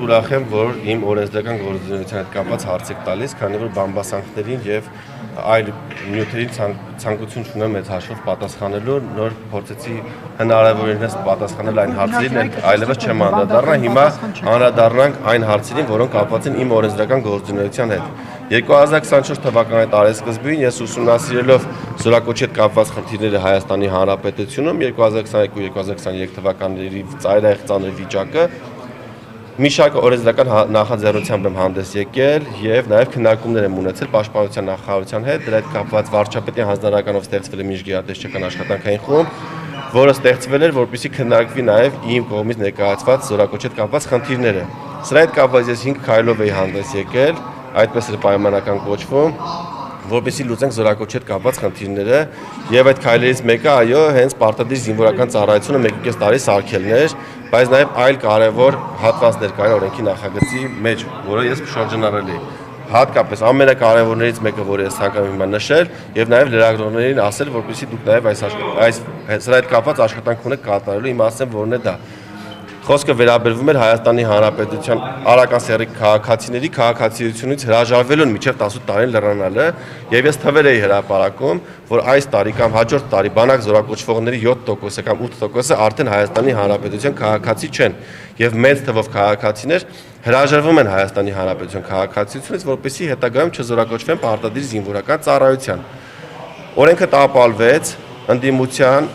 Ուրախ եմ, որ իմ օրենսդրական գործունեության հետ կապված հարց եք տալիս, քանի որ բամբասանքներին եւ այլ նյութերին ցանկություն չունեմ մեծ հաշվով պատասխանելու, նոր փորձեցի հնարավորինս պատասխանել այն հարցերին, այլևս չեմ անդրադառնա, հիմա անդրադառնանք այն հարցերին, որոնք կապված են իմ օրենսդրական գործունեության հետ։ 2024 թվականի տարեսկզբին ես ուսումնասիրելով զորակոչի հետ կապված խնդիրները Հայաստանի Հանրապետությունում 2022-2023 թվականների ծայրահեղ ծանր վիճակը մի շարք օրենսդրական նախաձեռնությամբ եմ հանդես եկել եւ նաեւ քննարկումներ եմ ունեցել Պաշտպանության նախարարության հետ, դրա հետ կապված վարչապետի հանձնարարականով ստեղծվել է միջգերատեսչական աշխատանքային խումբ, որը ստեղծվել էր, որպեսզի քննարկվի նաեւ իմ կողմից ներկայացված զորակոչի հետ կապված խնդիրները։ Սրա հետ կապված ես 5 քայլով էի հանդես եկել, այդպես էր պայմանական կոչվում, որպեսզի լուծենք զորակոչի հետ կապված խնդիրները եւ այդ քայլերից մեկը այո հենց պարտադիր զինվորական ծառայությունը 1.5 տարի սարքելն էր, բայց նաեւ այլ կարեւոր հատվածներ կար օրենքի նախագծի մեջ, որը ես շրջանառել էի։ Հատկապես ամենակարևորներից մեկը, որը ես ցանկանում եմ հիմա նշել եւ նաեւ լրագրողներին ասել, որպեսզի դուք նաեւ այս սրա հետ կապված աշխատանք ունեք կատարելու, իմ ասեմ որն է դա։ Խոսքը վերաբերվում էր Հայաստանի Հանրապետության Արաքան սեռի քաղաքացիների քաղաքացիությունից հրաժարվելուն մինչև 18 տարին լրանալը եւ ես թվեր էի հրապարակում, որ այս տարի կամ հաջորդ տարի բանակ զորակոչվողների 7%-ը կամ 8%-ը արդեն Հայաստանի Հանրապետության քաղաքացի չեն եւ մեծ թվով քաղաքացիներ հրաժարվում են Հայաստանի Հանրապետության քաղաքացիությունից, որպեսզի հետագայում չզորակոչվեն պարտադիր զինվորական ծառայության։ Օրենքը տապալվեց ընդդիմության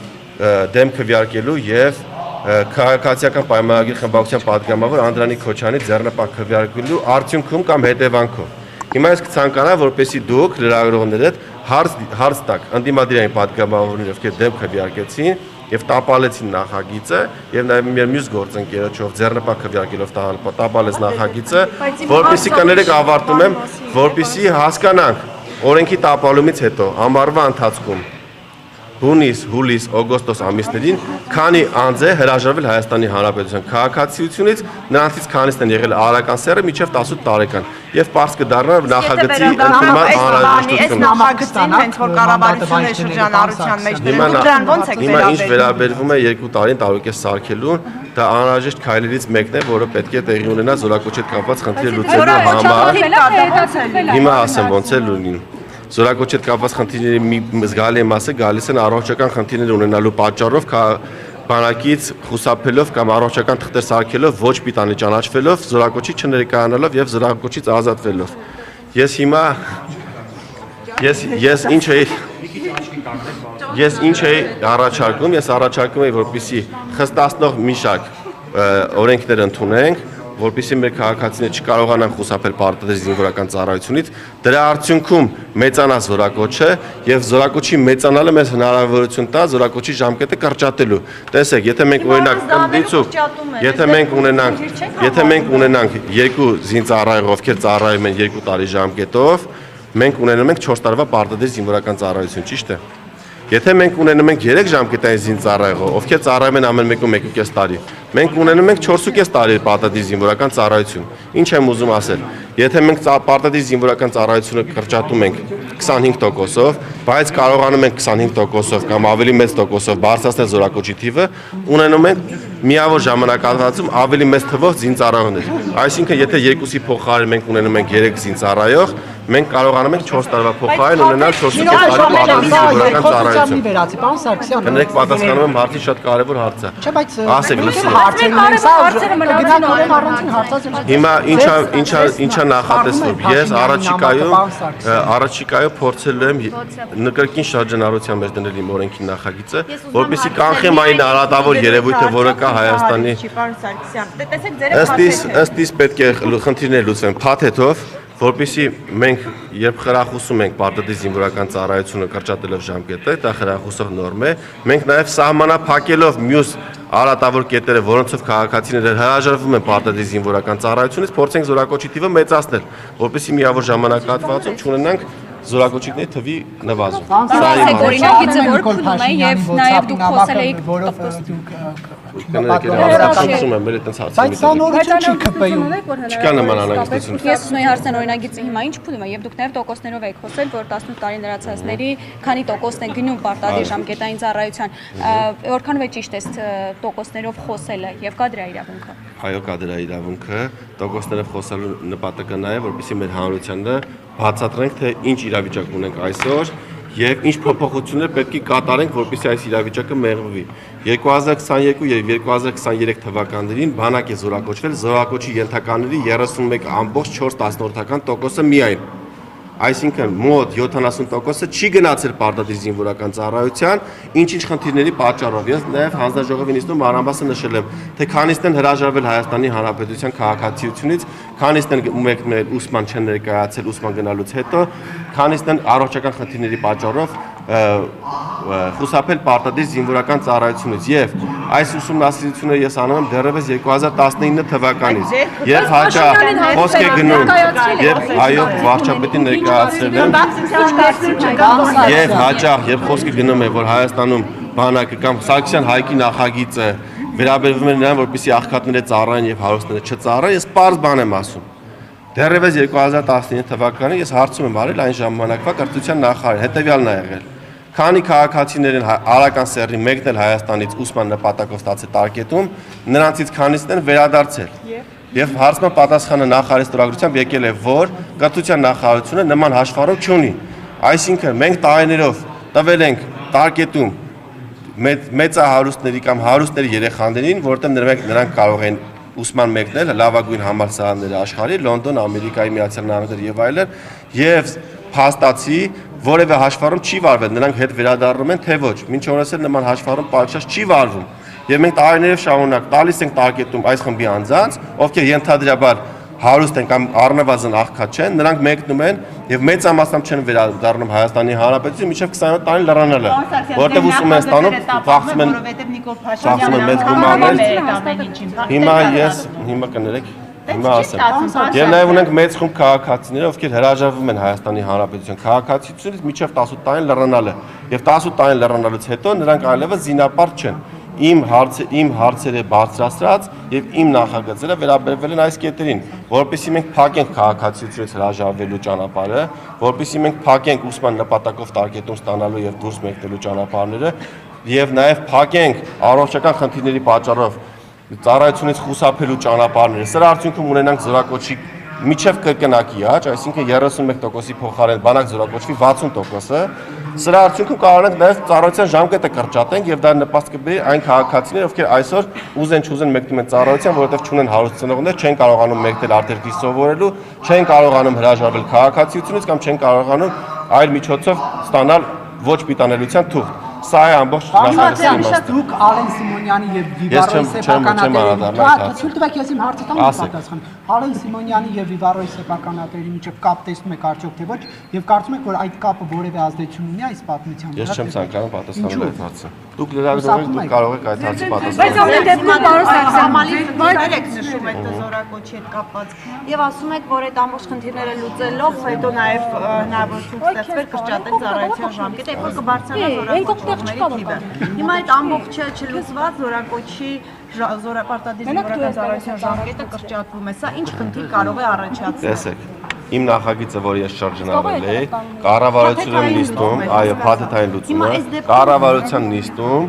դեմ քվեարկելու եւ քաղաքացիական պայմանագիր խմբակցության պատգամավոր Անդրանիկ Քոչյանի ձեռնպահ քվեարկելու արդյունքում կամ հետևանքով։ Հիմա ես կցանկանամ, որպեսզի դուք լրագրողները հարց տաք ընդդիմադիրային պատգամավորները, ովքեր դեմ քվեարկեցին եւ տապալեցին նախագիծը եւ նաեւ մեր մյուս գործընկերոջով ձեռնպահ քվեարկելով տապալեց նախագիծը, որպեսզի կներեք ավարտում եմ, որպեսզի հասկանանք օրենքի տապալումից հետո ամառվա ընթացքում հունիս, հուլիս, օգոստոս ամիսներին քանի անձ է հրաժարվել Հայաստանի Հանրապետության քաղաքացիությունից, նրանցից քանիսն են եղել Արաքան սեռը մինչև 18 տարեկան եւ պարզ կդառնա նախագծի ընդունման անհրաժեշտությունը։ Նախագծին հենց որ կառավարությունը շրջանառության մեջ դրան ոնց եք Հիմա ինչ վերաբերվում է 2 տարին տարուկես սարքելուն, դա անհրաժեշտ քայլերից մեկն է, որը պետք է տեղի ունենա զորակոչի հետ կապված խնդիրը լուծելու համար։ Հիմա ասեմ ոնց է լինում։ Զորակոչի հետ կապված խնդիրների մի զգալի մասը գալիս են առողջական խնդիրներ ունենալու պատճառով բանակից խուսափելով կամ առողջական թղթեր սարքելով ոչ պիտանի ճանաչվելով զորակոչի չներկայանալով եւ զորակոչից ազատվելով։ Ես ինչ էի առաջարկում, ես առաջարկում էի որպեսզի խստացնող մի շարք օրենքներ ընդունենք, որպեսզի մեր քաղաքացիները չկարողանան խուսափել պարտադիր զինվորական ծառայությունից, դրա արդյունքում մեծանա զորակոչը եւ զորակոչի մեծանալը մեզ հնարավորություն տա զորակոչի ժամկետը կրճատելու։ Տեսեք, եթե մենք օրինակ եթե մենք ունենանք 2 զինծառայող, ովքեր ծառայում են 2 տարի ժամկետով, մենք ունենում ենք 4 տարվա պարտադիր զինվորական ծառայություն, ճիշտ է։ Եթե մենք ունենում ենք 3 ժամկետային զինծառայող, ովքեր ծառայում են ամեն մեկում 1.5 տարի, մենք ունենում ենք 4.5 տարի պարտադիր զինվորական ծառայություն։ Ինչ եմ ուզում ասել, եթե մենք պարտադիր զինվորական ծառայությունը կրճատում ենք 25%-ով, բայց կարողանում ենք 25%-ով կամ ավելի մեծ տոկոսով բարձրացնել զորակոչի թիվը, ունենում ենք միավոր ժամանակահատվածում ավելի մեծ թվով զինծառայողներ։ Այսինքն, եթե 2-ի փոխարեն մենք ունենում ենք 3 զինծառայող, մենք կարողանում ենք 4 տարվա փոխարեն ունենալ 4.5 տարի պարտադիր զինվորական ծառայություն։ Պարոն Սարգսյան, Կներեք պատասխանում եմ հարցի շատ կարևոր հարց է։ Չէ, բայց ասեք լսում։ Հիմա ինչա նախատեսվում։ Ես առաջիկայում փորձելու եմ նկրկին շրջանառության մեջ դնել իմ օրենքի նախագիծը, որպեսզի կանխեմ այն արատավոր երևույթը, որը կա Հայաստանի։ Ըստ իս պետք է խնդիրներ լուծվեն փաթեթով, որպեսզի մենք երբ խրախուսում ենք պարտադիր զինվորական ծառայությունը կրճատելով ժամկետը, դա խրախուսող նորմ է, մենք նաև սահմանափակելով մյուս արատավոր կետերը, որոնցով քաղաքացիները հրաժարվում են պարտադիր զինվորական ծառայությունից, փորձենք զորակոչի թիվը մեծացնել, որպեսզի միավոր ժամանակահատվածում չունենանք զորակոչիկների թվի նվազում։ Օրինակիցը որ քնում է եւ նաեւ դուք խոսել եք որով դուք Բայց սա նորություն չի ԿՊ-ում։ Չկա նման անհանգստություն։ Ես նույն հարցն օրինագիծի հիմա ինչ փուլում է, եւ դուք նաև տոկոսներով եք խոսել, որ 18 տարի լրացածների քանի տոկոսն է գնում պարտադիր ժամկետային ծառայության, որքանով է ճիշտ է տոկոսներով խոսելը եւ կա դրա իրավունքը։ Այո, կա դրա իրավունքը, տոկոսներով խոսելու նպատակը նա է, որպեսզի մեր հանրությանը բացատրենք, թե ինչ իրավիճակ ունենք այսօր եւ ինչ փոփոխություններ պետք է կատարենք, որպեսզի այս իրավիճակը մեղվի։ 2022 եւ 2023 թվականներին բանակ է զորակոչվել զորակոչի ենթականների 31.4% միայն։ Այսինքն մոտ 70%-ը չի գնացել պարտադիր զինվորական ծառայության, ինչ-ինչ խնդիրների պատճառով։ Ես նաև հանձնաժողովի նիստում մանրամասն նշել եմ, թե քանիստ են հրաժարվել Հայաստանի Հանրապետության քաղաքացիությունից, քանիստ են մեկնել ուսման չեն ներկայացել ուսման գնալուց հետո, քանիստ են առողջական խնդիրների պատճառով խուսափել պարտադիր զինվորական ծառայությունից եւ այս ուսումնասիրությունը ես անում եմ դեռևս 2019 թվականից եւ հաճախ խոսք է գնում եւ այո վարչապետին ներկայացրել եմ եւ հաճախ եւ խոսքը գնում է որ Հայաստանում բանակը կամ Սարգսյան Հայկի նախագիծը վերաբերվում է նրան որպեսզի աղքատները ծառայեն եւ հարուստները չծառայեն ես պարզ բան եմ ասում դեռևս 2019 թվականին ես հարցում եմ արել այն ժամանակվա կրթության նախարարին հետեւյալն է եղել Քանի քաղաքացիներին արական սեռի մեկնել Հայաստանից ուսման նպատակով ստացել տարկետում, նրանցից քանիսն են վերադարձել։ Եվ հարցման պատասխանը նախարարի ստորագրությամբ եկել է, որ կրթության նախարարությունը նման հաշվառում չունի։ Այսինքն մենք տարիներով տվել ենք տարկետում մեծահարուստների կամ հարուստների երեխաներին, որտեղ նրանք կարող են ուսման մեկնել լավագույն համալսարանները աշխարհի, Լոնդոն, Ամերիկայի Միացյալ Նահանգներ եւ այլն, եւ փաստացի որևէ հաշվառում չի վարվել, նրանք հետ վերադառնում են, թե ոչ, մինչ օրս էլ նման հաշվառում պատշաճ չի վարվում։ Եվ մենք տարիներով շարունակ տալիս ենք տարկետում այս խմբի անձանց, ովքեր ենթադրաբար հարուստ են կամ առնվազն աղքատ չեն, նրանք մեկնում են եւ մեծամասամբ չեն վերադառնում Հայաստանի Հանրապետություն, մինչեւ 27 տարի լրանալը, որտեղ ուսում են ստանում, փախցում են, որովհետեւ Նիկոլ Փաշինյանը մեծ գումարներ, հիմա կներեք Հիմա ասեմ։ Եվ նաև ունենք մեծ խումբ քաղաքացիներ, ովքեր հրաժարվում են Հայաստանի Հանրապետության քաղաքացիությունից մինչև 18 տարին լռանալը։ Եվ 18 տարին լռանալուց հետո նրանք այլևս զինապարտ չեն։ Իմ հարցերը բարձրացրած եւ իմ նախագծերը վերաբերվել են այս կետերին, որովհետեւ մենք փակենք քաղաքացիությունից հրաժարվելու ճանապարհը, որովհետեւ մենք փակենք ուսման նպատակով տարկետում ստանալու եւ դուրս մեկնելու ճանապարհները եւ նաև փակենք առողջական խնդիրների պատճառով ծառայությունից խուսափելու ճանապարհները։ Սրա արդյունքում ունենանք զորակոչի միջև կրկնակի աճ, այսինքն 31%-ի փոխարեն բանակ զորակոչվի 60%-ը։ Սրա արդյունքում կարող ենք նաև ծառայության ժամկետը կրճատենք եւ դա նպաստ կբերի այն քաղաքացիներին, ովքեր այսօր ուզեն մեկնում են ծառայության, որովհետեւ չունեն հարուստ ծնողներ, չեն կարողանում մեկնել արտերկրի սովորելու, չեն կարողանում հրաժարվել քաղաքացիությունից կամ չեն կարողանում այլ միջոցով ստանալ ոչ պիտանելիության թուղթ։ Սա է ամբողջ նախագծի իմաստը։ Դուք Ալեն Սիմոնյանի եւ Վիվարոյի սեփականատերերի ցույց տվեք ես իմ հարցը տամ պատասխան։ Ալեն Սիմոնյանի եւ Վիվարոյի սեփականատերերի միջև կապ տեսնում եք արդյոք թե ոչ եւ կարծում եք որ այդ կապը որևէ ազդեցություն ունի այս պատմության վրա։ Ես չեմ ցանկանում պատասխանել այդ հարցը։ Դուք լրագրող եք, դուք կարող եք այդ հարցի պատասխանել։ Բայց ամեն դեպքում պարոն Սարգսյանի եք նշում այդ զորակոչի հետ կապված եւ ասում եք որ այդ ամբողջ խնդիրները լուծելով հետո նաեւ հնարավորություն ստեղծվեր կրճատել ծառայության ժամկետը, երբ որ կբարձրանա զորակոչի Հիմա այդ ամբողջը չլուծված զորակոչի պարտադիր զինվորական ծառայության ժամկետը կրճատվում է, սա ինչ խնդիր կարող է առաջացնել։ Տեսեք, իմ նախագիծը, որ ես շրջանառել էի, կառավարության նիստում, այո, փաթեթային լուծումը, կառավարության նիստում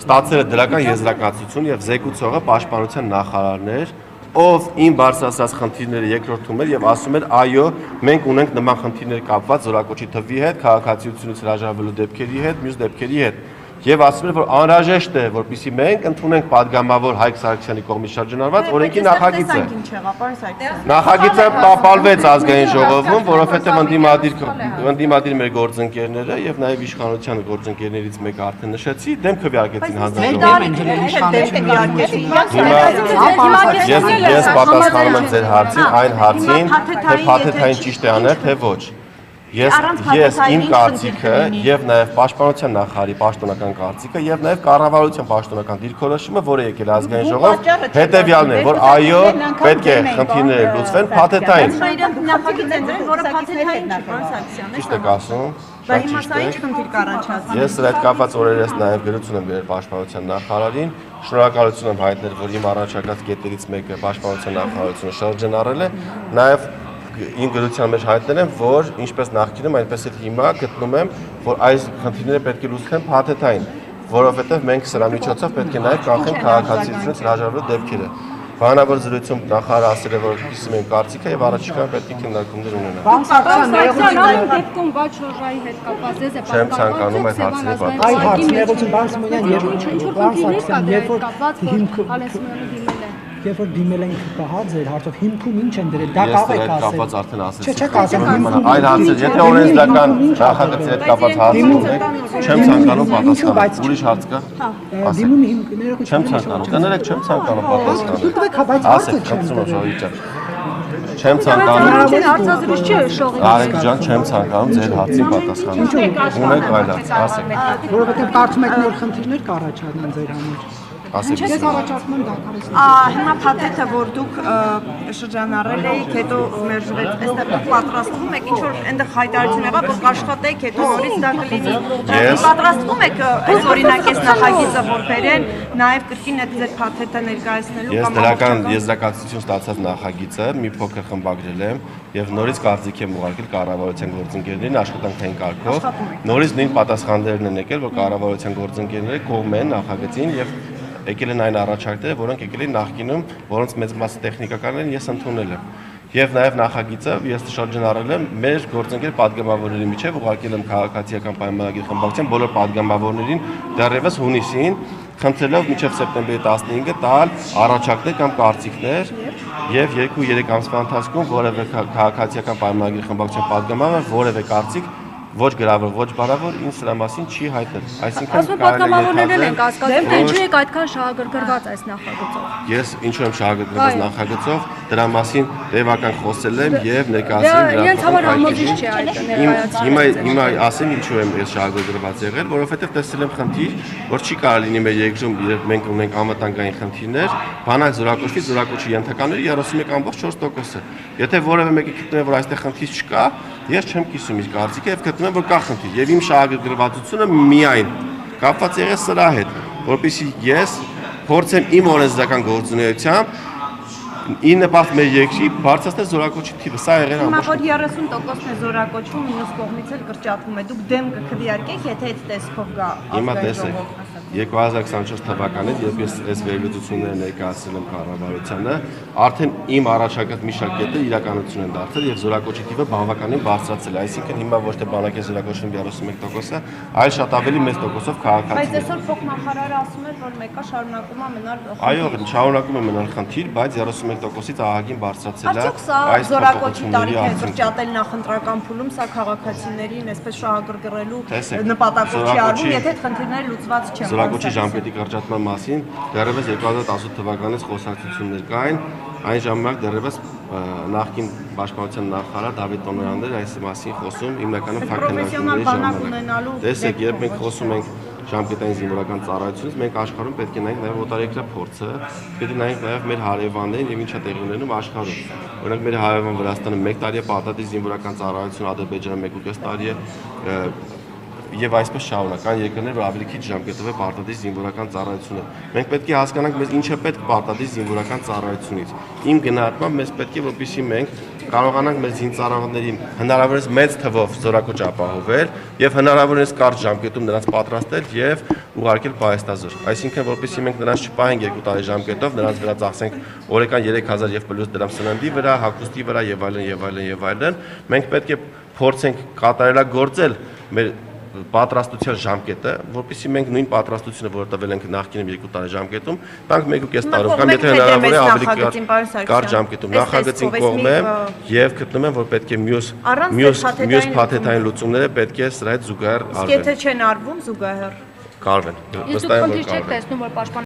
ստացել է դրական եզրակացություն եւ զեկուցողը պաշտպանության նախարարն էր, ով իմ բարձրացրած խնդիրները երկրորդում էր եւ ասում էր այո մենք ունենք նման խնդիրներ կապված զորակոչի թվի հետ, քաղաքացիությունից հրաժարվելու դեպքերի հետ, մյուս դեպքերի հետ եւ ասում էր որ անհրաժեշտ է որպեսզի մենք ընդունենք падգամավոր Հայկ Սարգսյանի կողմից շրջանառված օրենքի նախագիծը։ Նախագիծը տապալվեց ազգային ժողովում, որովհետեւ ընդդիմադիր մեր գործընկերները եւ նաեւ իշխանության գործընկերներից մեկը արդեն նշեցի, դեմ քվեարկեցին հանձնաժողովում։ Ես պատասխանում եմ ձեր հարցին, այն հարցին, թե փաթեթային ճիշտ է անել, թե ոչ։ Ես իմ կարծիքը եւ նաեւ պաշտպանության նախարարի պաշտոնական կարծիքը եւ նաեւ կառավարության պաշտոնական դիրքորոշումը, որը եկել ազգային ժողով, հետեւյալն է, որ այո, պետք է խնդիրները լուծվեն փաթեթային։ Նախագիծ են դրել, որը փաթեթային չի, պարոն Սարգսյան։ Ճիշտ եք ասում։ Բա հիմա սա ինչ խնդիր կառաջացնի։ Ես սրա հետ կապված օրերս նաեւ գրություն եմ գրել պաշտպանության նախարարին, շնորհակալություն եմ հայտնել, որ իմ առաջարկած կետերից մեկը պաշտպանության նախարարությունը շրջանառել է, նաեւ իմ գրության մեջ հայտնել եմ, որ ինչպես նախկինում, այնպես էլ հիմա գտնում եմ, որ այս խնդիրները պետք է լուծվեն փաթեթային, որովհետև մենք սրա միջոցով պետք է նաև կանխենք քաղաքացիությունից հրաժարվելու դեպքերը։ Բանավոր զրույցում նախարարը ասել է, որ կիսում են կարծիքը եւ առաջիկա պետք է քննարկումներ ունենան։ դեպքում ոչ շորժայի հետ կապված է Չեմ ցանկանում այդ հարցերի պատասխան։ Այ հարցն է, որ բան Սիմոնյան եւ բան Սարգսյան, երբ որ դիմել ենք պահա ձեր հարցով հիմքում ինչ են դրել, դա կարող եք ասել։ Կապված արդեն ասեցի։ Չեք ասում Այլ հարցեր, եթե օրենսդրական նախագծի հետ կապված հարցեր ունեք, չեմ ցանկանում պատասխանել։ Ուրիշ հարց կա։ Դիմում հիմքները Չեմ ցանկանում, կներեք, չեմ ցանկանում պատասխանել։ Ասեք, խնդրում եմ շահիճան։ Չեմ ցանկանում։ Հարցազրույց չի շողի։ Արեք ջան, չեմ ցանկանում ձեր հարցին պատասխանել։ Ունեք այլ հարց, ասեք։ որովհետեւ կարծում եք նոր խնդիրներ կառաջանան ձեր համար։ Ասեք։ Ես առաջարկում եմ դակարեցնել։ Հիմա փաթեթը, որ դուք շրջանառել եք, հետո մերժվեց, այստեղ դուք պատրաստվում եք, ինչ որ այնտեղ հայտարարություն եղավ, որ կաշխատեք, հետո նորից դա կլինի։ Պատրաստվում եք այս օրինակ այս նախագիծը, որ բերեն, նաև կրկին այդ ձեր փաթեթը ներկայացնելու Ես դրական եզրակացություն ստացած նախագիծը մի փոքր խմբագրել եմ եւ նորից կարծիք եմ ուղարկել կառավարության գործընկերներին աշխատանքային կարգով։ Նորից նույն պատասխաններն են եկել, որ կառավարության գործընկերները կողմ են նախագծին եւ եկել են այն առաջարկները, որոնք եկել են նախկինում, որոնց մեծ մասը տեխնիկականն են, ես ընդունել եմ։ Եվ նաև նախագիծը ես շրջանառել եմ մեր գործընկեր падգամավորների միջև, ուղարկել եմ քաղաքացիական պայմանագիր խմբակցության բոլոր падգամավորներին դեռևս հունիսին, խնդրելով մինչև սեպտեմբերի 15-ը տալ առաջարկներ կամ կարծիքներ եւ 2-3 ամսվա ընթացքում որևէ քաղաքացիական պայմանագիր խմբակցության падգամավոր որևէ կարծիք ոչ գրավոր, ոչ բարավոր ինձ սրա մասին չի հայտնել։ Այսինքն պատգամավորներն են կասկածում, թե ինչու եք այդքան շահագրգռված այս նախագծով։ Ես ինչու եմ շահագրգռված նախագծով, դրա մասին տևական խոսել եմ եւ ներկայացրել դրա։ Իրենց համար համոզիչ չէ այդ ներկայացումը։ Հիմա ասեմ ինչու եմ ես շահագրգռված եղել, որովհետեւ տեսել եմ խնդիր, որ չի կարող լինի մեր երկրում, երբ մենք ունենք անվտանգային խնդիրներ, բանակ զորակոչի ենթականների 31.4%-ը։ Եթե որևէ մեկը գտնում է, որ այստեղ խնդիր չկա, ես չեմ կիսում իր կարծիքը եւ գտնում եմ, որ կա խնդիր եւ իմ շահագրգռվածությունը միայն կապված եղել սրա հետ, որպեսզի ես փորձեմ իմ օրենսդրական գործունեությամբ ի նպաստ մեր երկրի բարձրացնել զորակոչի թիվը, սա եղել է Հիմա որ 30%-ն է զորակոչվում, մյուս կողմից էլ կրճատվում է։ Դուք դեմ կքվեարկեք, եթե այդ տեսքով գա։ Հիմա տեսեք 2024 թվականից, երբ ես այս վերլուծությունները ներկայացրել եմ կառավարությանը, արդեն իմ առաջարկած մի շարք կետեր իրականություն են դարձել եւ զորակոչի թիվը բավականին բարձրացել է, այսինքն հիմա ոչ թե բանակ է զորակոչվում 31%-ը, այլ շատ ավելի մեծ տոկոսով քաղաքացիներ։ Բայց այսօր փոխնախարարը ասում էր, որ մեկը շարունակում է մնալ։ Այո, շարունակում է մնալ խնդիր, բայց 31%-ից ահագին բարձրացել է Արդյոք սա զորակոչի տարիքը է կրճատել նախընտրական փուլում, սա քաղաքացիներին այսպես շահագրգռելու նպատակով չի արվում, եթե այդ խնդիրները լուծված չեն։ Զորակոչի ժամկետի կրճատման մասին դեռևս 2018 թվականից խոսակցություններ կային, այն ժամանակ դեռևս նախկին պաշտպանության նախարար Դավիթ Տոնոյանն էր այս մասին խոսում հիմնականում ֆակտորների ժամանակ։ Տեսեք, երբ մենք խոսում ենք ժամկետային զինվորական ծառայությունից, մենք աշխարհում պետք է նայենք նաև օտարերկրյա փորձը, պետք է նայենք նաև մեր հարևաններին եւ ինչա տեղի ունենում աշխարհում։ Օրինակ մեր հարևան Վրաստանը 1 տարի է պարտադիր զինվորական ծառայություն, Ադրբեջանը 1.5 տարի է եւ այսպես շարունակական երկրներ, որ ավելի քիչ ժամկետով է պարտադիր զինվորական ծառայությունը։ Մենք պետք է հասկանանք, մեզ ինչ է պետք պարտադիր զինվորական ծառայությունից։ Իմ գնահատմամբ մեզ պետք է, որպեսզի մենք կարողանանք մեր զինծառայողներին հնարավորինս մեծ թվով զորակոչ ապահովել եւ հնարավորինս կարճ ժամկետում նրանց պատրաստել եւ ուղարկել պահեստազոր։ Այսինքն, որպեսզի մենք նրանց չպահենք 2 տարի ժամկետով, նրանց վրա ծախսենք օրական 3000 եւ պլյուս դրամ սննդի վրա, հագուստի վրա եւ այլն, մենք պետք է փորձենք կատարելագործել մեր պատրաստության ժամկետը, որպեսզի մենք նույն պատրաստությունը, որը տվել ենք նախկինում 2 տարի ժամկետում, տանք 1.5 տարում կամ եթե հնարավոր է ավելի կարճ ժամկետում նախագծին կողմ եմ եւ գտնում եմ, որ պետք է մյուս փաթեթային լուծումները պետք է սրա հետ զուգահեռ արվեն։ Եթե չեն արվում զուգահեռ կարվեն։ Իսկ դուք խնդիր չեք տեսնում, որ պաշտպան